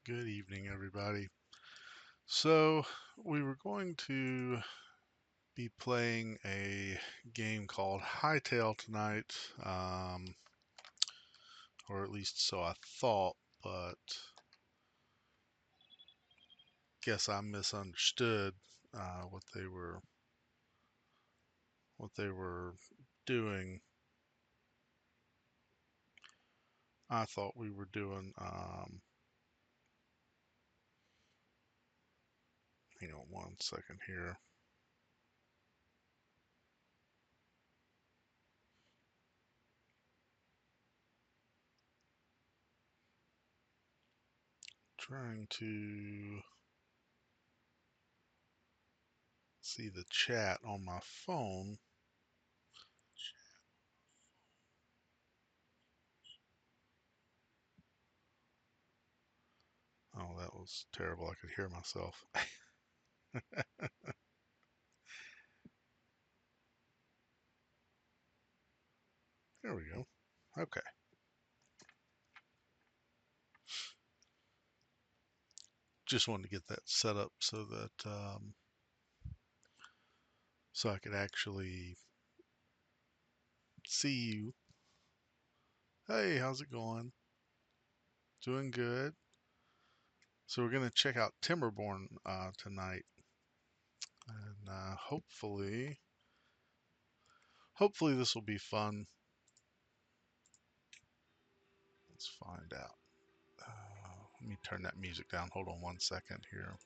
Good evening, everybody. So, we were going to be playing a game called Hightail tonight, or at least so I thought, but guess I misunderstood what they were doing. I thought we were doing. Hang on one second here. Trying to see the chat on my phone. Oh, that was terrible. I could hear myself. There we go. Okay. Just wanted to get that set up so that so I could actually see you. Hey, how's it going? Doing good. So we're gonna check out Timberborn tonight, and hopefully this will be fun. Let's find out. Let me turn that music down. Hold on one second here.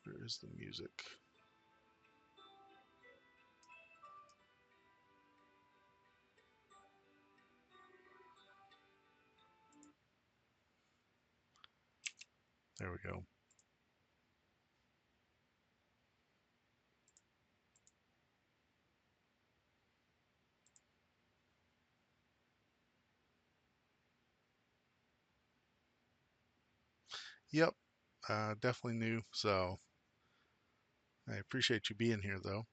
Where is the music? There we go. Yep, definitely new. So I appreciate you being here, though.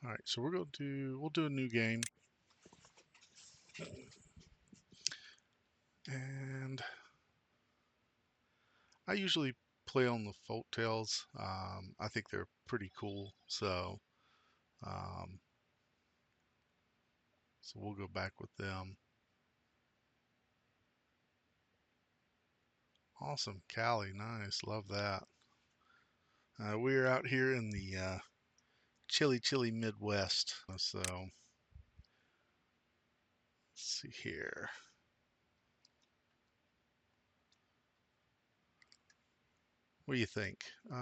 All right, so we'll do a new game, and I usually play on the folktales. I think they're pretty cool, um, so we'll go back with them. Awesome, Cali, nice, love that. We're out here in the chilly Midwest, so let's see here. What do you think? You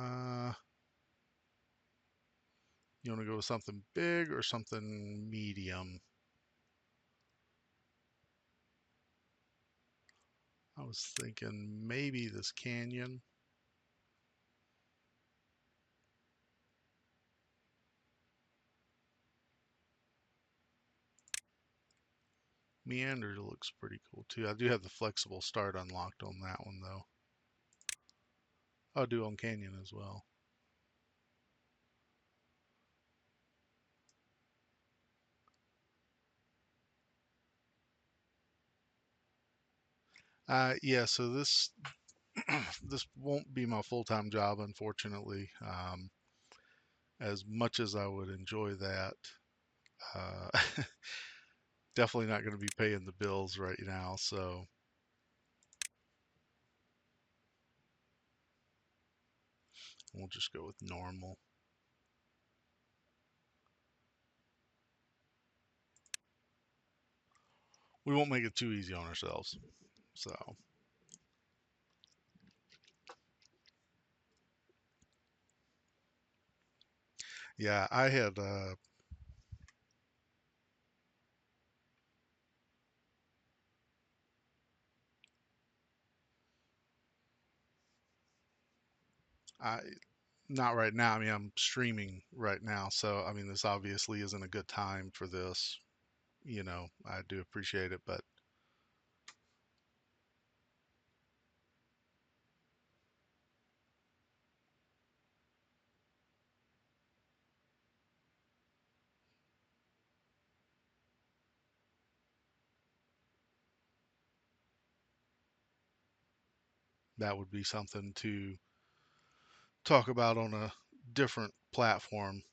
want to go with something big or something medium? I was thinking maybe this canyon. Meander looks pretty cool too. I do have the flexible start unlocked on that one though. I'll do on Canyon as well. Yeah, so this this won't be my full-time job, unfortunately. As much as I would enjoy that, uh, definitely not going to be paying the bills right now. So we'll just go with normal. We won't make it too easy on ourselves. So yeah, I not right now. I mean, I'm streaming right now, so I mean, this obviously isn't a good time for this. I do appreciate it, but that would be something to talk about on a different platform,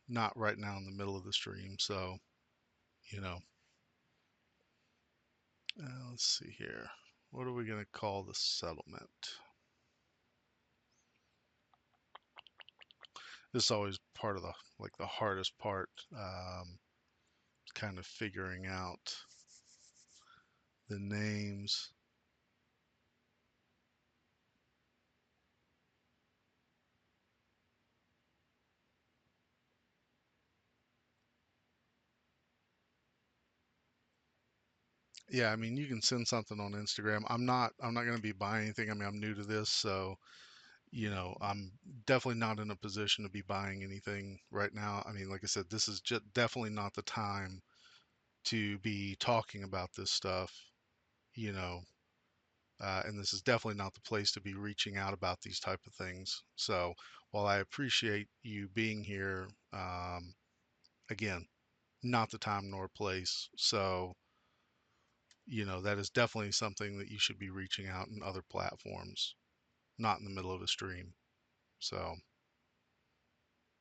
not right now in the middle of the stream. So, you know, let's see here. What are we going to call the settlement? This is always part of the hardest part, kind of figuring out the names. Yeah, I mean, you can send something on Instagram. I'm not going to be buying anything. I mean, I'm new to this, so I'm definitely not in a position to be buying anything right now. I mean, like I said, this is just definitely not the time to be talking about this stuff, you know, and this is definitely not the place to be reaching out about these type of things. So while I appreciate you being here, again, not the time nor place. So, that is definitely something that you should be reaching out in other platforms, not in the middle of a stream. So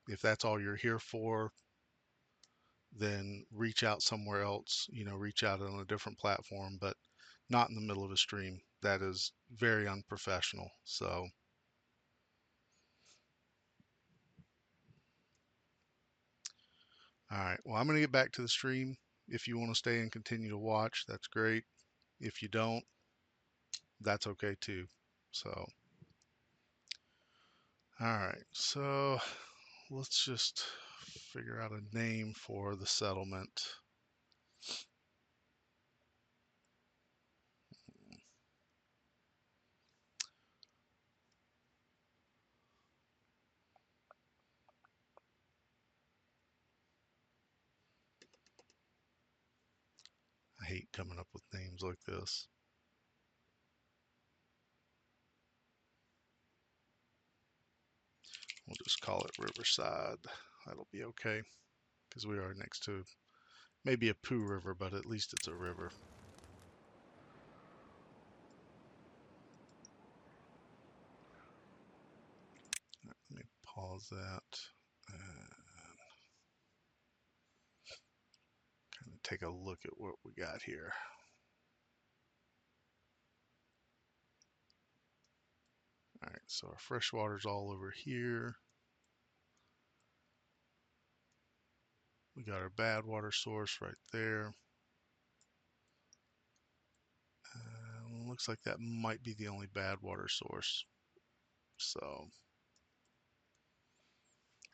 if that's all you're here for, then reach out somewhere else, reach out on a different platform, but not in the middle of a stream. That is very unprofessional. So, all right. Well, I'm going to get back to the stream. If you want to stay and continue to watch, that's great. If you don't, that's okay too. So, all right. So, let's just figure out a name for the settlement. I hate coming up with names like this. We'll just call it Riverside. That'll be okay because we are next to maybe a poo river, but at least it's a river. Let me pause that and kind of take a look at what we got here. All right, so our freshwater's all over here. We got our bad water source right there. Looks like that might be the only bad water source. So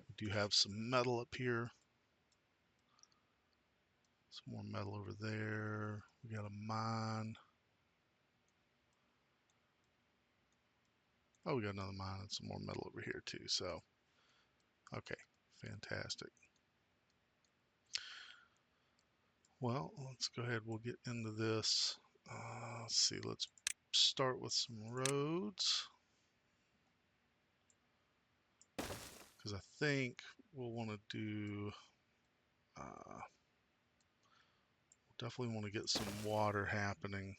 we do have some metal up here. Some more metal over there. We got a mine. Oh, we got another mine and some more metal over here too. So, okay, fantastic. Well, let's go ahead. We'll get into this. Let's see. Let's start with some roads. Because I think we'll want to do, definitely want to get some water happening.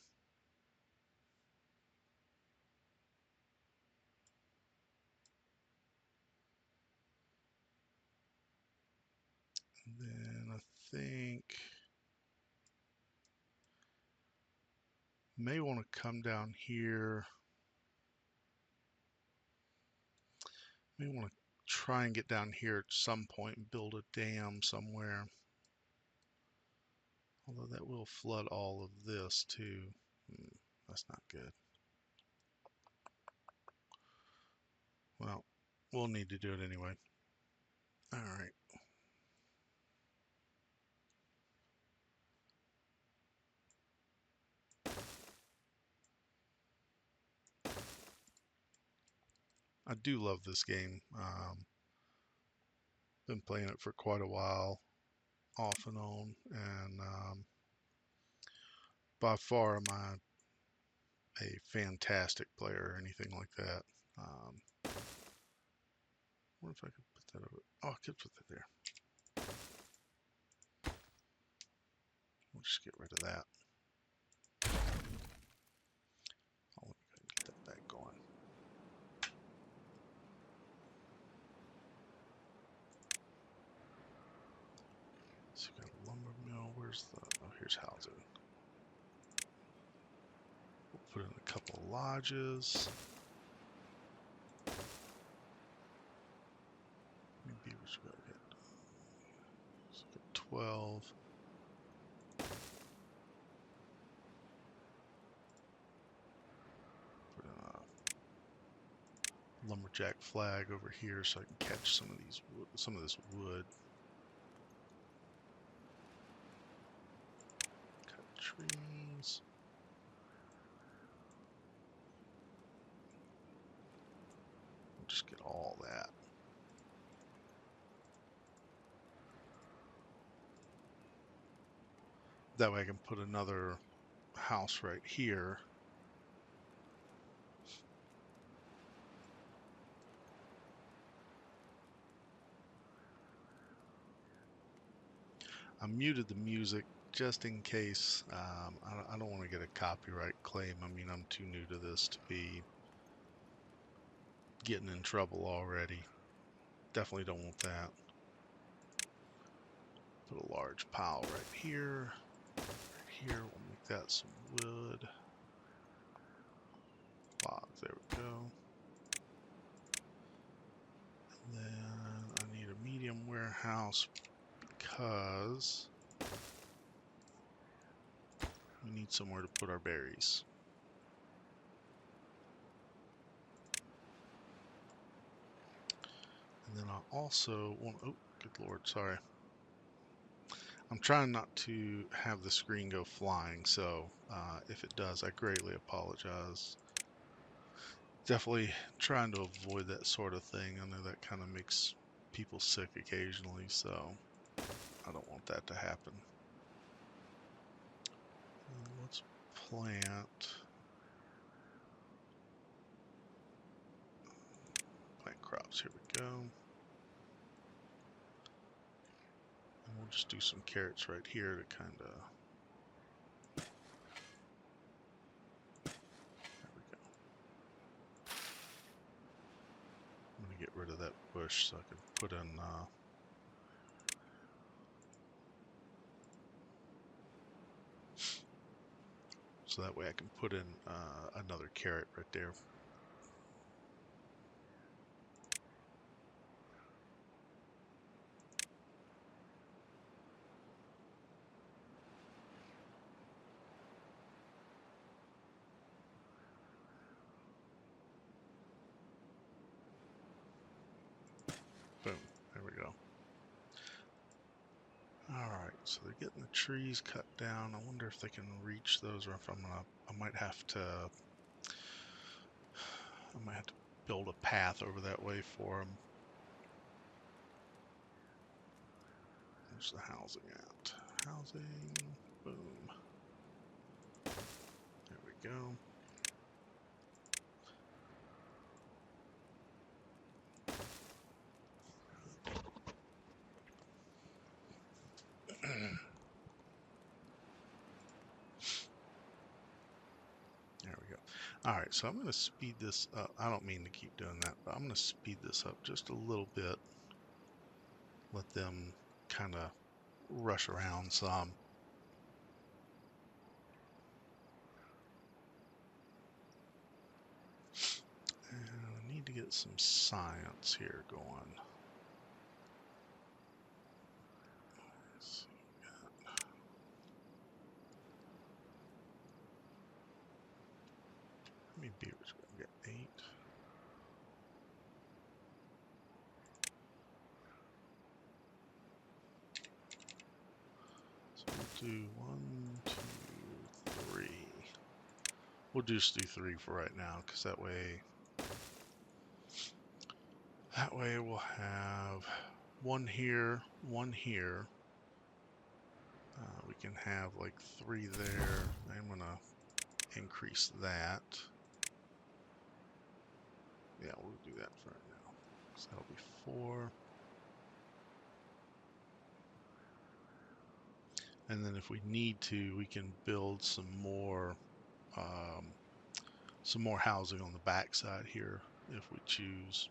And then I think may want to come down here. May want to try and get down here at some point and build a dam somewhere. Although that will flood all of this too. That's not good. Well, we'll need to do it anyway. All right. I do love this game. Been playing it for quite a while, off and on, and by far am I a fantastic player or anything like that. What if I could put that over? Oh, I could put that there. We'll just get rid of that. Oh, let me go ahead and get that back where's the, oh, here's housing. We'll put in a couple of lodges. How many beavers we got? So we got 12. Put in a lumberjack flag over here so I can catch some of these some of this wood. Cut trees. We'll just get all that. That way I can put another house right here. I muted the music just in case. I don't want to get a copyright claim. I mean, I'm too new to this to be getting in trouble already. Definitely don't want that. Put a large pile right here. Right here, we'll make that some wood. Logs, there we go. And then I need a medium warehouse because we need somewhere to put our berries. And then I also want, oh, good Lord, sorry. I'm trying not to have the screen go flying, so if it does, I greatly apologize. Definitely trying to avoid that sort of thing. I know that kind of makes people sick occasionally, so I don't want that to happen. Let's plant crops. Here we go. And we'll just do some carrots right here to kind of. There we go. I'm going to get rid of that bush so I can put in. So that way I can put in another carrot right there. Boom. There we go. Alright, so they're getting the trees cut down. I wonder if they can reach those or if I might have to build a path over that way for them. Where's the housing at? Housing, boom. There we go. There we go. Alright, so I'm going to speed this up. I don't mean to keep doing that, but I'm going to speed this up just a little bit. Let them kind of rush around some. And I need to get some science here going. Let's see. How many beavers we got? 8. So we'll do 1, 2, 3. We'll just do 3 for right now, because that way we'll have 1 here, 1 here. We can have like 3 there. I'm gonna increase that. Yeah, we'll do that for right now. So that'll be 4. And then if we need to, we can build some more housing on the back side here if we choose.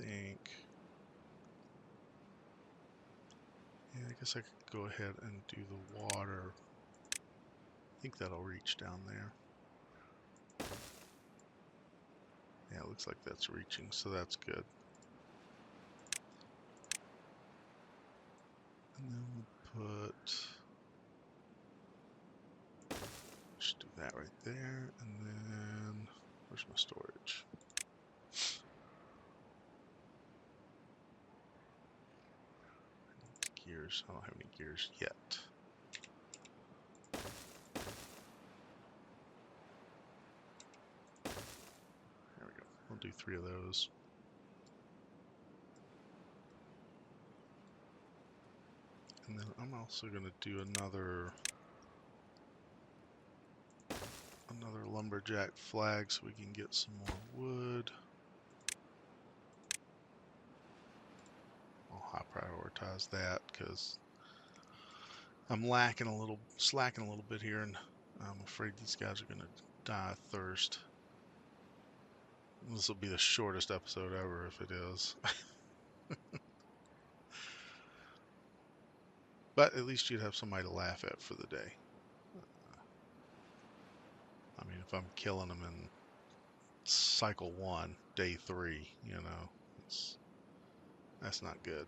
think, yeah, I guess I could go ahead and do the water. I think that'll reach down there. Yeah, it looks like that's reaching, so that's good. And then we'll put, just do that right there, and then, where's my storage? Gears, I don't have any gears yet. There we go, we'll do 3 of those. And then I'm also going to do another lumberjack flag so we can get some more wood. I'll high prioritize that because I'm slacking a little bit here, and I'm afraid these guys are going to die of thirst. This will be the shortest episode ever if it is. But at least you'd have somebody to laugh at for the day. I mean, if I'm killing them in cycle 1, day 3, you know, that's not good.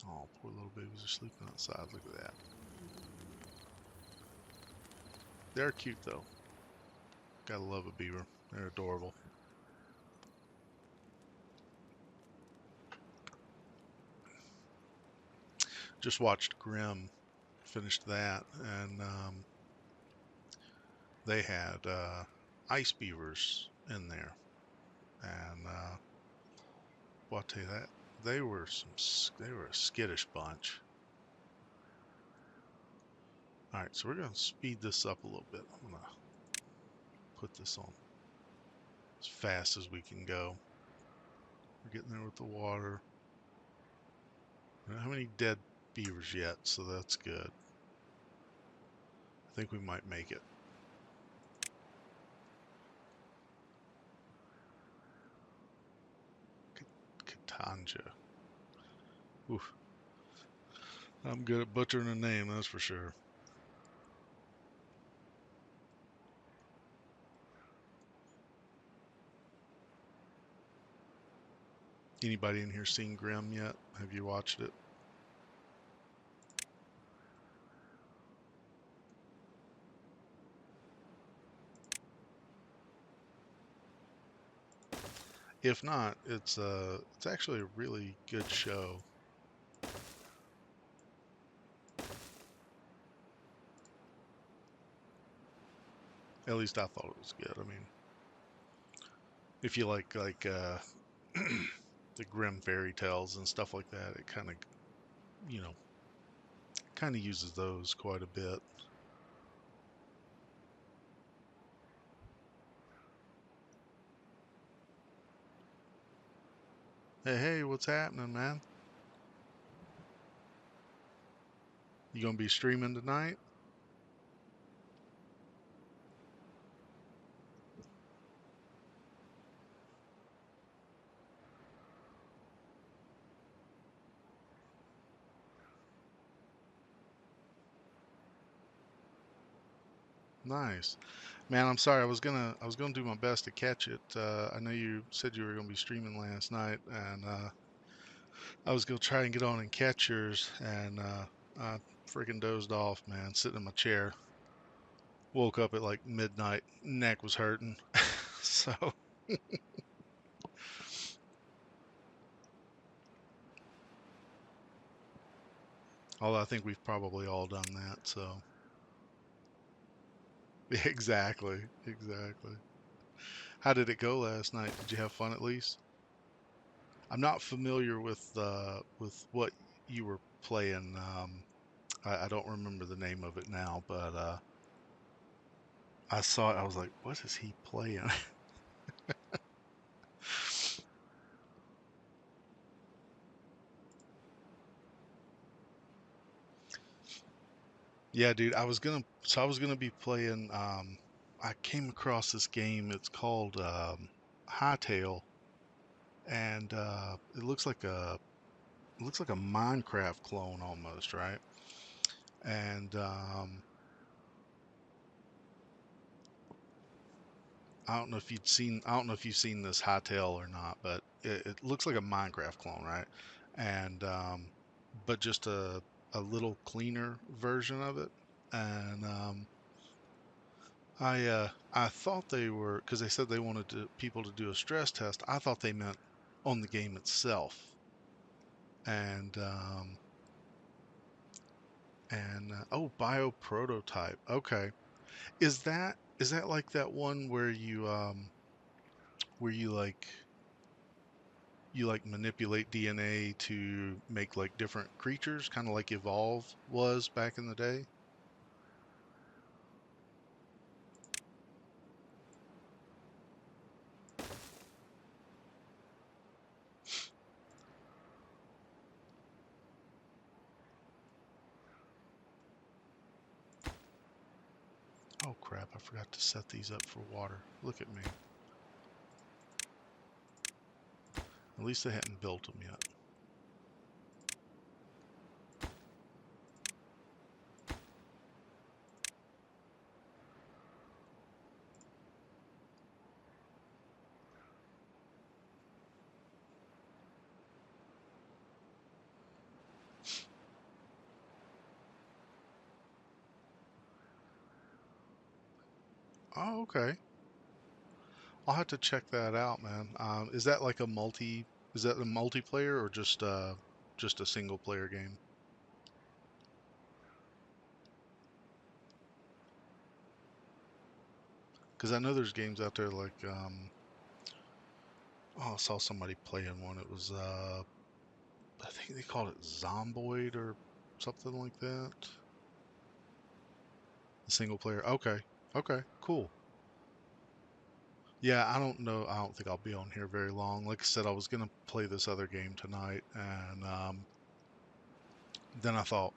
Oh, poor little babies are sleeping outside. Look at that. They're cute though. Gotta love a beaver. They're adorable. Just watched Grimm, finished that, and they had ice beavers in there, and well, I'll tell you that they were a skittish bunch. All right, so we're gonna speed this up a little bit. I'm gonna put this on as fast as we can go. We're getting there with the water. We don't have any dead beavers yet, so that's good. I think we might make it. Katanja. Oof. I'm good at butchering a name, that's for sure. Anybody in here seen Grimm yet? Have you watched it? If not, it's actually a really good show. At least I thought it was good. I mean, if you like the Grimm fairy tales and stuff like that, it kind of, you know, kind of uses those quite a bit. Hey, what's happening, man? You gonna be streaming tonight? Nice. Man, I'm sorry. I was gonna do my best to catch it. I know you said you were gonna be streaming last night, and I was gonna try and get on and catch yours, and I freaking dozed off, man, sitting in my chair. Woke up at like midnight, neck was hurting. So, although I think we've probably all done that. So, exactly, exactly. How did it go last night? Did you have fun at least? I'm not familiar with what you were playing. I don't remember the name of it now, but I saw it. I was like, what is he playing? Yeah, dude, I was gonna be playing, I came across this game, it's called, Hightail, and, it looks like a Minecraft clone almost, right? And, I don't know if you've seen this Hightail or not, but it looks like a Minecraft clone, right? And, but just a little cleaner version of it. And, I thought they were because they said they wanted people to do a stress test. I thought they meant on the game itself. And oh, bio prototype. Okay, is that like that one where you like manipulate DNA to make like different creatures, kind of like Evolve was back in the day? Oh crap! I forgot to set these up for water. Look at me. At least I hadn't built them yet. Oh, okay. I'll have to check that out, man. Is that like is that a multiplayer or just a single player game? Because I know there's games out there like, oh, I saw somebody playing one. It was, I think they called it Zomboid or something like that. A single player. Okay. Okay. Cool. Yeah, I don't know. I don't think I'll be on here very long. Like I said, I was gonna play this other game tonight, and then I thought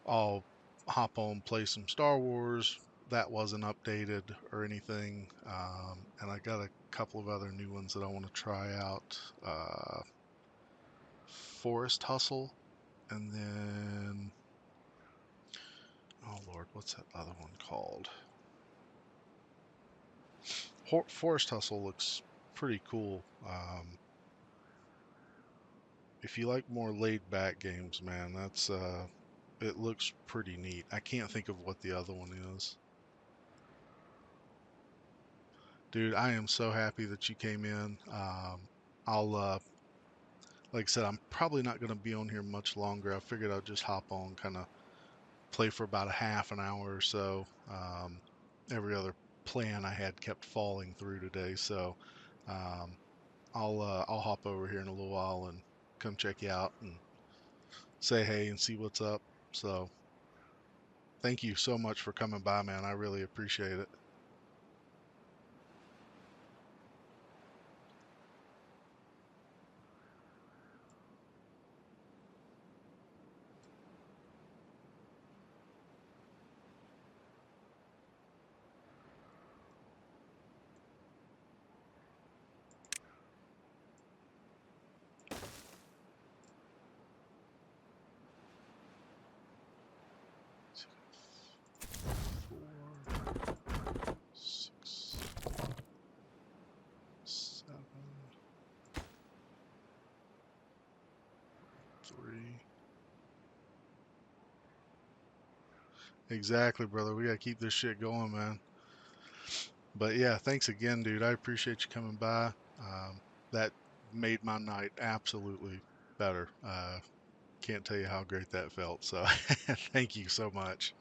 I'll hop on, play some Star Wars. That wasn't updated or anything, and I got a couple of other new ones that I want to try out. Forest Hustle, and then oh Lord, what's that other one called? Forest Hustle looks pretty cool. If you like more laid back games, man, that's it looks pretty neat. I can't think of what the other one is. Dude, I am so happy that you came in. I'll like I said, I'm probably not going to be on here much longer. I figured I'd just hop on, kind of play for about a half an hour or so. Every other plan I had kept falling through today, so um, I'll hop over here in a little while and come check you out and say hey and see what's up. So thank you so much for coming by, man. I really appreciate it. Four, six, seven, three. Exactly, brother. We gotta keep this shit going, man. But yeah, thanks again, dude. I appreciate you coming by. That made my night absolutely better. Can't tell you how great that felt. So thank you so much.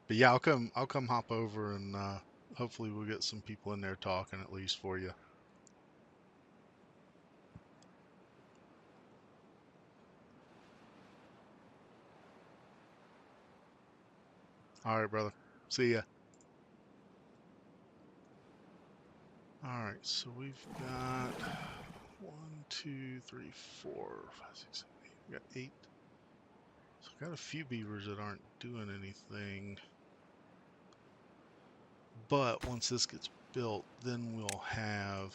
But yeah, I'll come hop over and hopefully we'll get some people in there talking at least for you. All right, brother. See ya. All right, so we've got one, two, three, four, five, six, seven, eight. We got eight. Got a few beavers that aren't doing anything. But once this gets built, then we'll have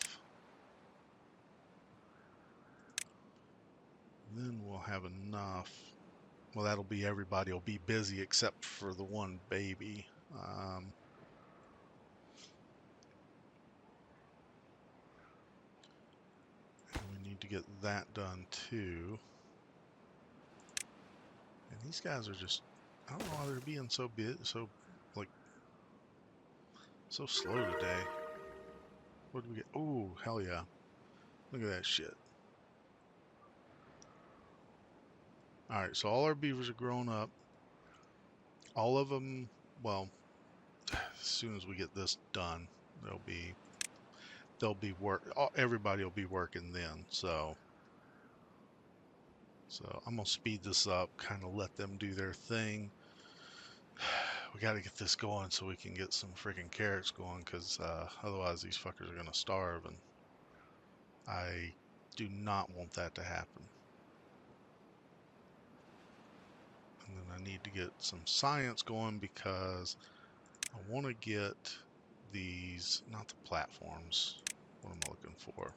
enough. Well, that'll be everybody will be busy except for the one baby. And we need to get that done too. And these guys are just, I don't know why they're being so like, so slow today. What do we get? Oh, hell yeah. Look at that shit. Alright, so all our beavers are grown up. All of them, well, as soon as we get this done, they'll be everybody will be working then. So I'm gonna speed this up, kind of let them do their thing. We got to get this going so we can get some freaking carrots going, because otherwise these fuckers are gonna starve, and I do not want that to happen. And then I need to get some science going, because I want to get these, not the platforms. What am I looking for?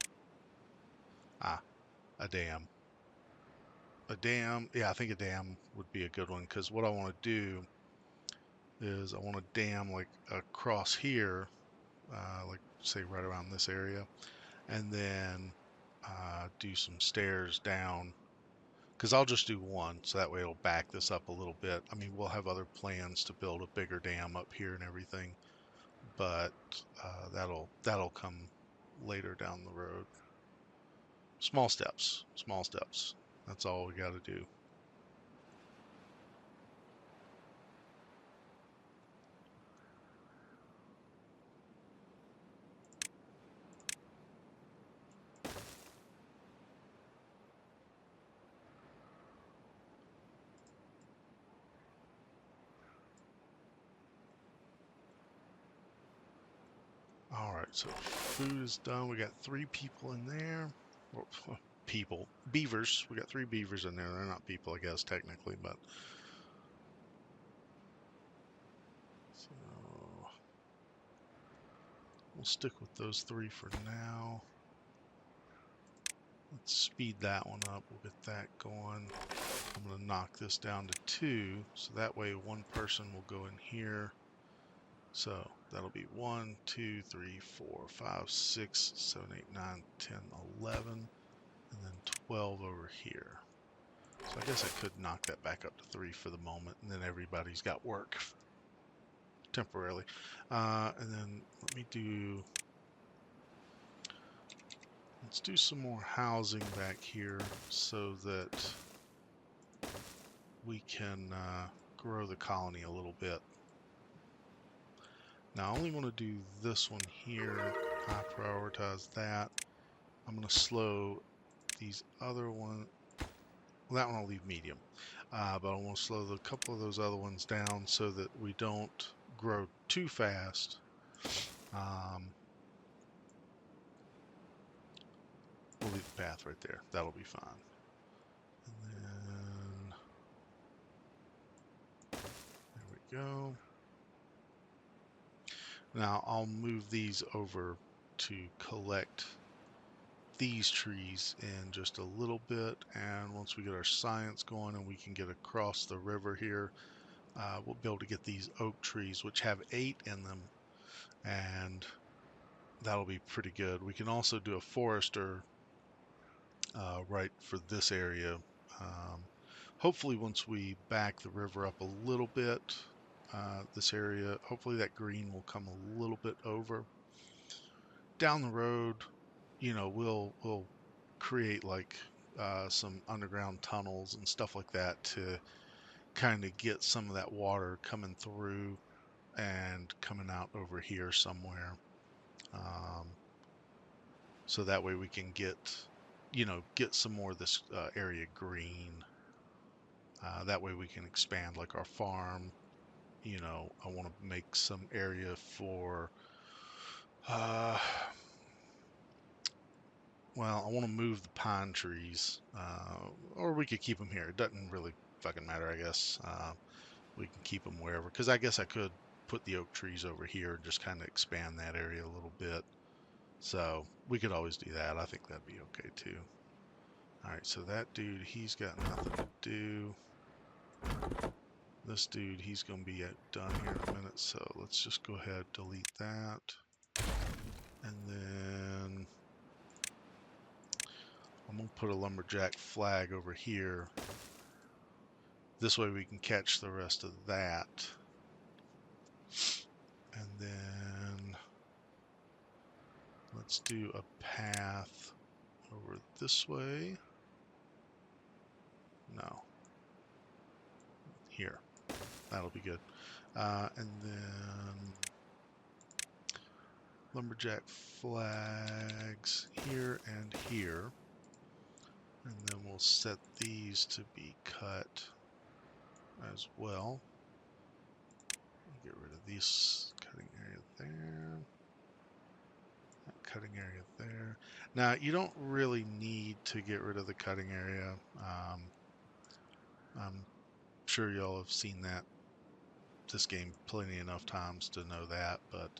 A dam. A dam. Yeah, I think a dam would be a good one, because what I want to do is I want to dam like across here, like say right around this area, and then do some stairs down, because I'll just do one, so that way it'll back this up a little bit. I mean, we'll have other plans to build a bigger dam up here and everything, but that'll come later down the road. Small steps, small steps. That's all we got to do. All right, so food is done. We got 3 people in there. Or, people, beavers. We got 3 beavers in there. They're not people, I guess, technically, but so we'll stick with those 3 for now. Let's speed that one up. We'll get that going. I'm going to knock this down to 2, so that way one person will go in here. So that'll be 1, 2, 3, 4, 5, 6, 7, 8, 9, 10, 11, and then 12 over here. So I guess I could knock that back up to 3 for the moment, and then everybody's got work temporarily. And then let's do some more housing back here so that we can grow the colony a little bit. Now I only want to do this one here. I prioritize that. I'm going to slow these other ones. Well, that one I'll leave medium. But I want to slow a couple of those other ones down so that we don't grow too fast. We'll leave the path right there. That'll be fine. And then there we go. Now I'll move these over to collect these trees in just a little bit, and once we get our science going and we can get across the river here, we'll be able to get these oak trees, which have 8 in them, and that'll be pretty good. We can also do a forester right for this area. Hopefully once we back the river up a little bit, this area, hopefully that green will come a little bit over. Down the road, we'll create like some underground tunnels and stuff like that to kind of get some of that water coming through and coming out over here somewhere. So that way we can get some more of this area green. That way we can expand like our farm. I want to make some area for, uh, well, I want to move the pine trees, or we could keep them here. It doesn't really fucking matter, I guess. We can keep them wherever, because I guess I could put the oak trees over here and just kind of expand that area a little bit. So we could always do that. I think that'd be okay too. All right, so that dude, he's got nothing to do. This dude, he's going to be done here in a minute, so let's just go ahead, delete that. And then I'm going to put a lumberjack flag over here. This way we can catch the rest of that. And then let's do a path over this way. No. Here. That'll be good. And then lumberjack flags here and here. And then we'll set these to be cut as well. Get rid of this cutting area there. That cutting area there. Now, you don't really need to get rid of the cutting area. I'm sure y'all have seen this game plenty enough times to know that, but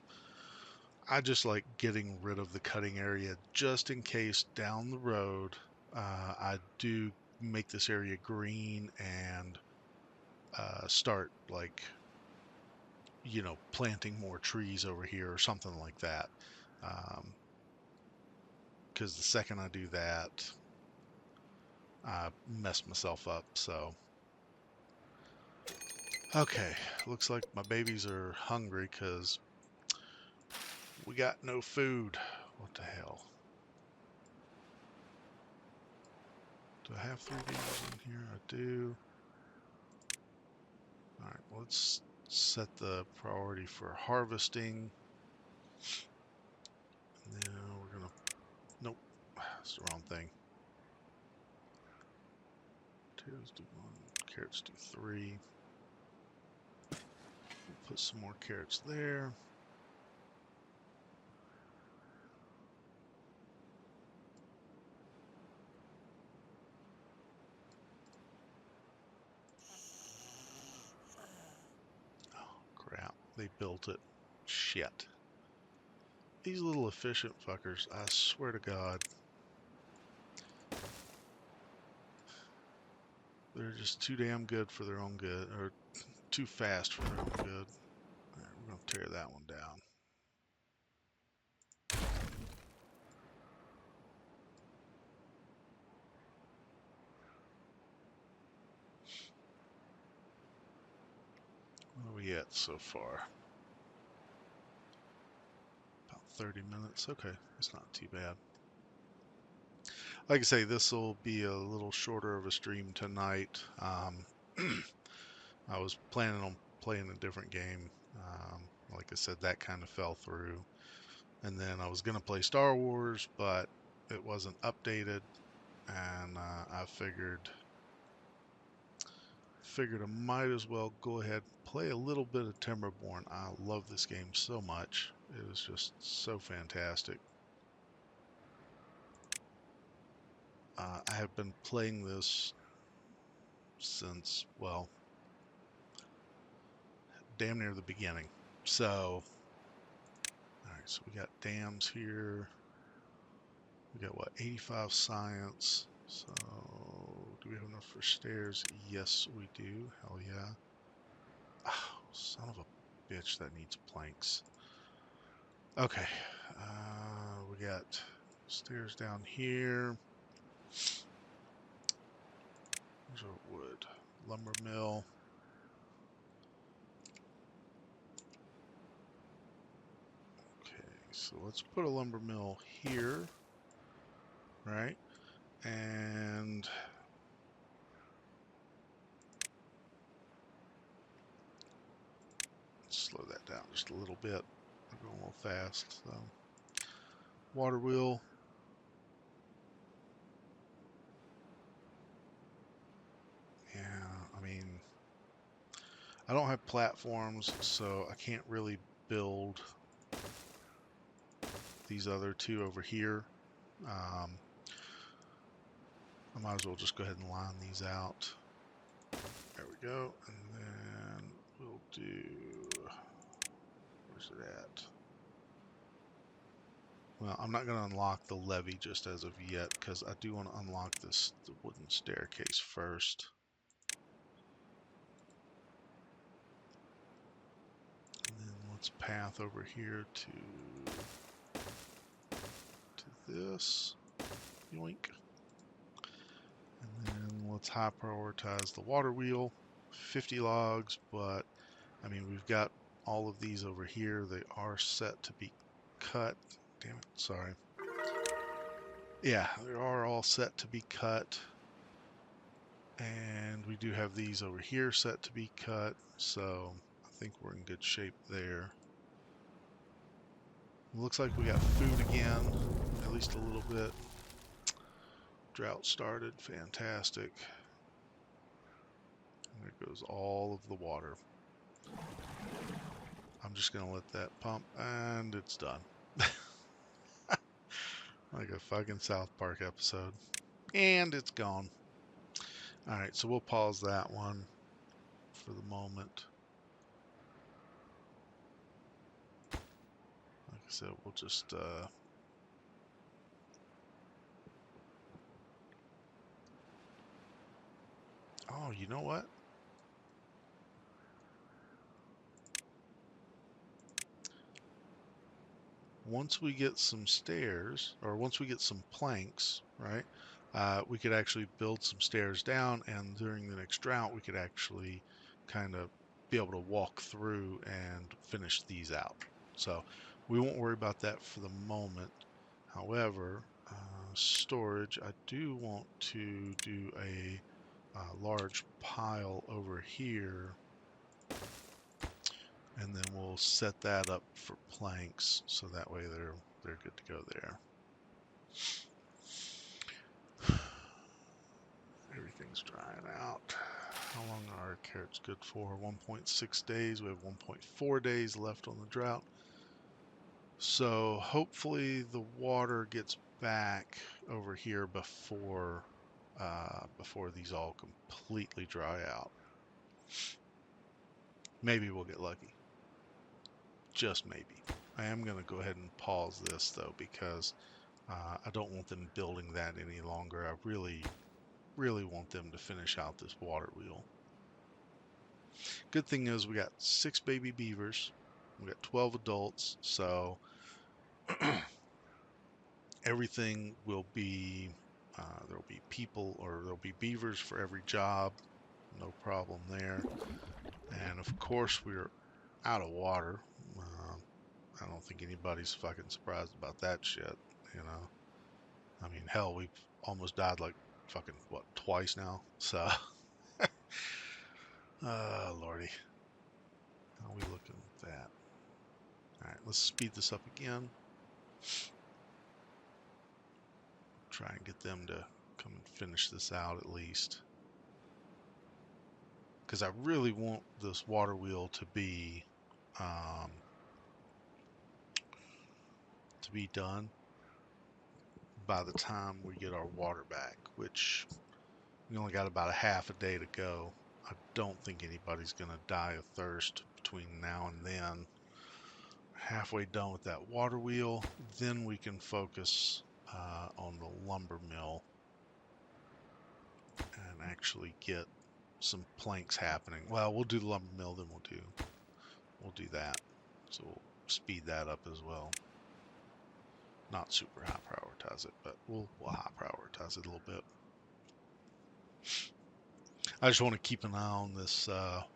I just like getting rid of the cutting area just in case down the road I do make this area green and start like, planting more trees over here or something like that. Because the second I do that, I mess myself up. So, okay, looks like my babies are hungry because we got no food. What the hell? Do I have 3 beavers in here? I do. All right, let's set the priority for harvesting. And then we're gonna, nope, that's the wrong thing. Potatoes do 1, carrots do 3. We'll put some more carrots there. Oh, crap. They built it. Shit. These little efficient fuckers, I swear to God. They're just too damn good for their own good, or too fast for their own good. All right, we're going to tear that one down. What are we at so far? About 30 minutes. Okay, that's not too bad. Like I say, this will be a little shorter of a stream tonight. I was planning on playing a different game. Like I said, that kind of fell through. And then I was going to play Star Wars, but it wasn't updated. And I figured I might as well go ahead and play a little bit of Timberborn. I love this game so much. It is just so fantastic. I have been playing this since, well, damn near the beginning. So, alright, so we got dams here. We got what, 85 science. So, do we have enough for stairs? Yes, we do. Hell yeah. Oh, son of a bitch, that needs planks. Okay, we got stairs down here. There's our wood. Lumber mill. Okay, so let's put a lumber mill here, right? And slow that down just a little bit. I'm going a little fast. So, water wheel. Yeah, I mean, I don't have platforms, so I can't really build these other two over here. I might as well just go ahead and line these out. There we go. And then we'll do, where's it at? Well, I'm not going to unlock the levee just as of yet because I do want to unlock the wooden staircase first. And then let's path over here to this. Yoink. And then let's high prioritize the water wheel. 50 logs, but I mean, we've got all of these over here. They are set to be cut. Damn it, sorry. Yeah, they are all set to be cut. And we do have these over here set to be cut, so I think we're in good shape there. It looks like we got food again, at least a little bit. Drought started, fantastic. And there goes all of the water. I'm just gonna let that pump, and it's done. Like a fucking South Park episode. And it's gone. Alright, so we'll pause that one for the moment. Like I said, we'll just oh, you know what? Once we get some stairs, or once we get some planks, right, we could actually build some stairs down, and during the next drought, we could actually kind of be able to walk through and finish these out. So we won't worry about that for the moment. However, storage, I do want to do a large pile over here, and then we'll set that up for planks, so that way they're good to go there. Everything's drying out. How long are our carrots good for? 1.6 days. We have 1.4 days left on the drought. So hopefully the water gets back over here before these all completely dry out. Maybe we'll get lucky. Just maybe. I am going to go ahead and pause this though, because I don't want them building that any longer. I really want them to finish out this water wheel. Good thing is we got 6 baby beavers. We got 12 adults, so everything will be, there'll be people, or there'll be beavers for every job. No problem there. And of course we're out of water. I don't think anybody's fucking surprised about that shit, you know. I mean, hell, we've almost died like fucking, what, twice now? So, lordy. How are we looking at that? Alright, let's speed this up again. Try and get them to come and finish this out at least. Because I really want this water wheel to be done by the time we get our water back, which we only got about a half a day to go. I don't think anybody's going to die of thirst between now and then. Halfway done with that water wheel, then we can focus on the lumber mill and actually get some planks happening. Well, we'll do the lumber mill, then we'll do that. So we'll speed that up as well. Not super high prioritize it, but we'll high prioritize it a little bit. I just want to keep an eye on this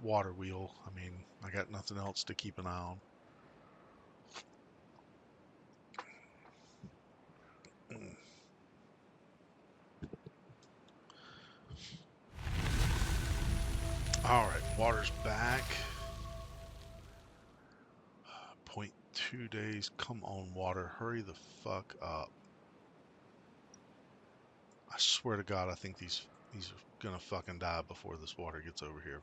water wheel. I mean, I got nothing else to keep an eye on. All right, water's back. 0.2 days. Come on, water. Hurry the fuck up. I swear to God, I think these are gonna fucking die before this water gets over here.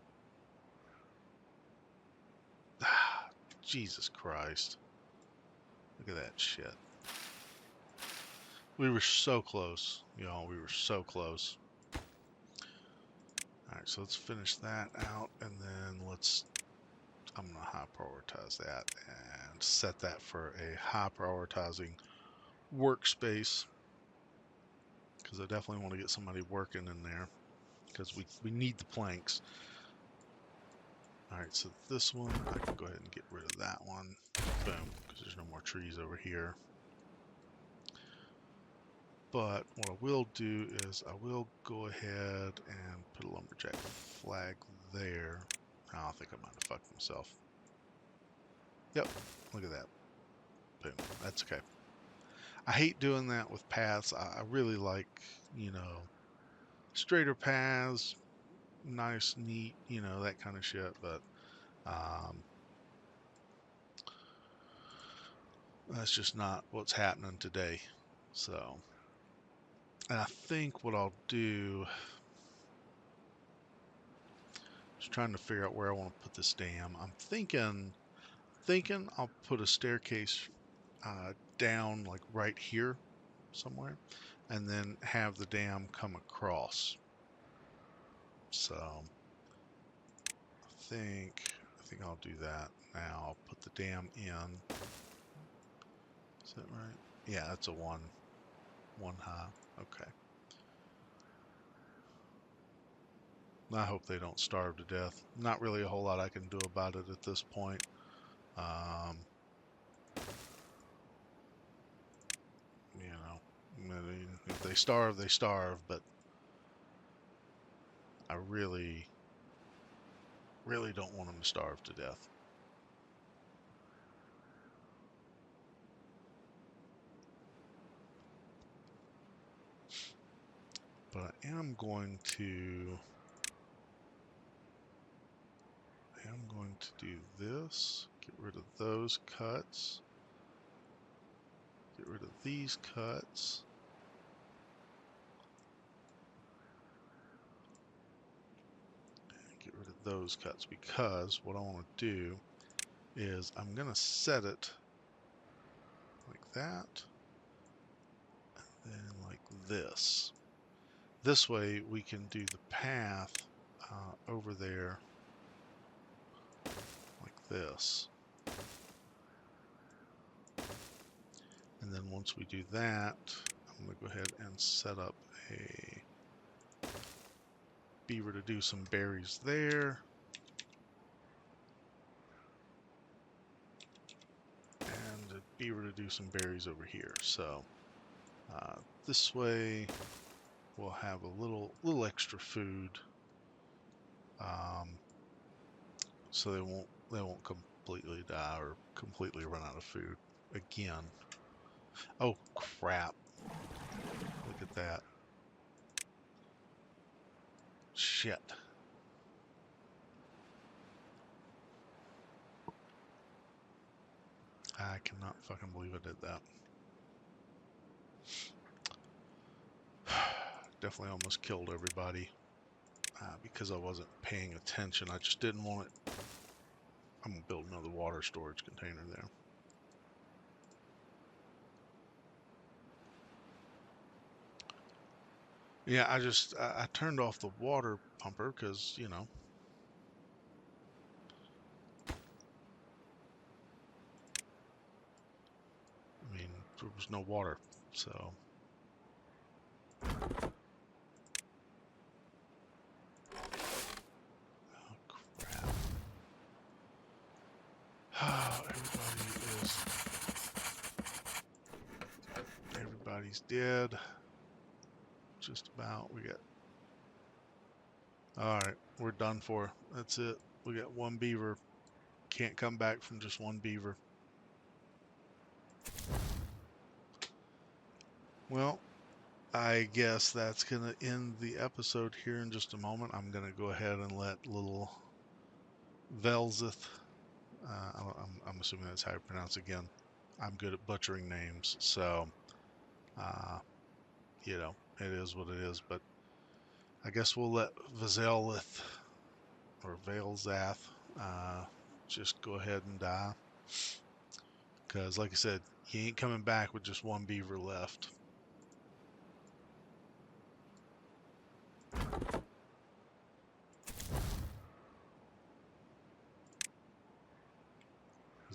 Jesus Christ. Look at that shit. We were so close, y'all. We were so close. All right, so let's finish that out, and then I'm gonna high prioritize that and set that for a high prioritizing workspace, because I definitely want to get somebody working in there, because we need the planks. All right, so this one, I can go ahead and get rid of that one. Boom, because there's no more trees over here. But what I will do is I will go ahead and put a lumberjack flag there. I think I might have fucked myself. Yep, look at that. Boom, that's okay. I hate doing that with paths. I really like, you know, straighter paths, nice, neat, you know, that kind of shit. But um, that's just not what's happening today. So, and I think what I'll do, just trying to figure out where I want to put this dam. I'm thinking I'll put a staircase down like right here somewhere, and then have the dam come across. So I think I'll do that now. I'll put the dam in. Is that right? Yeah, that's a one high. Okay. I hope they don't starve to death. Not really a whole lot I can do about it at this point. Um, you know, I mean, if they starve, they starve. But I really, really don't want them to starve to death. But I am going to do this. Get rid of those cuts. Get rid of these cuts. Get rid of those cuts, because what I want to do is I'm going to set it like that, and then like this. This way we can do the path over there like this. And then once we do that, I'm going to go ahead and set up a beaver to do some berries there. And a beaver to do some berries over here. So this way we'll have a little extra food, so they won't completely die or completely run out of food again. Oh crap! Look at that. Shit. I cannot fucking believe I did that. Definitely almost killed everybody because I wasn't paying attention. I just didn't want it. I'm gonna build another water storage container there. Yeah, I turned off the water pumper because, you know, I mean, there was no water, so. Oh, crap. Everybody's dead. Just about. Alright, we're done for. That's it. We got one beaver. Can't come back from just one beaver. Well, I guess that's going to end the episode here in just a moment. I'm going to go ahead and let little Velzith, I'm assuming that's how you pronounce it again. I'm good at butchering names, so, you know, it is what it is. But I guess we'll let Vazelith or Veilzath just go ahead and die. Because, like I said, he ain't coming back with just one beaver left.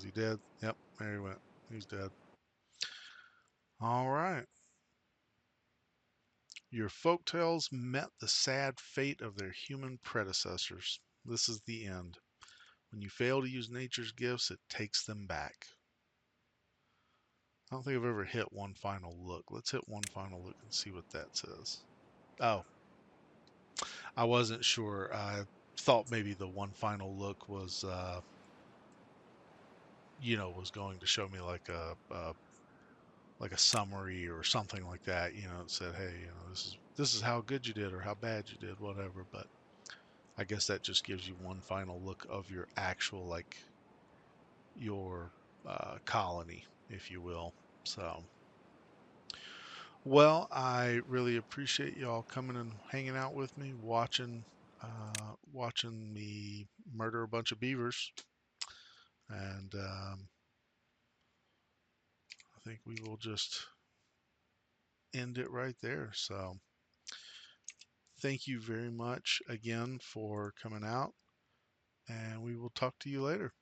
Is he dead? Yep, there he went. He's dead. All right. Your folktales met the sad fate of their human predecessors. This is the end. When you fail to use nature's gifts, it takes them back. I don't think I've ever hit one final look. Let's hit one final look and see what that says. Oh, I wasn't sure. I thought maybe the one final look was, was going to show me like a summary or something like that. It said, hey, this is how good you did or how bad you did, whatever. But I guess that just gives you one final look of your actual your colony, if you will. So, well, I really appreciate y'all coming and hanging out with me, watching me murder a bunch of beavers, and I think we will just end it right there. So, thank you very much again for coming out, and we will talk to you later.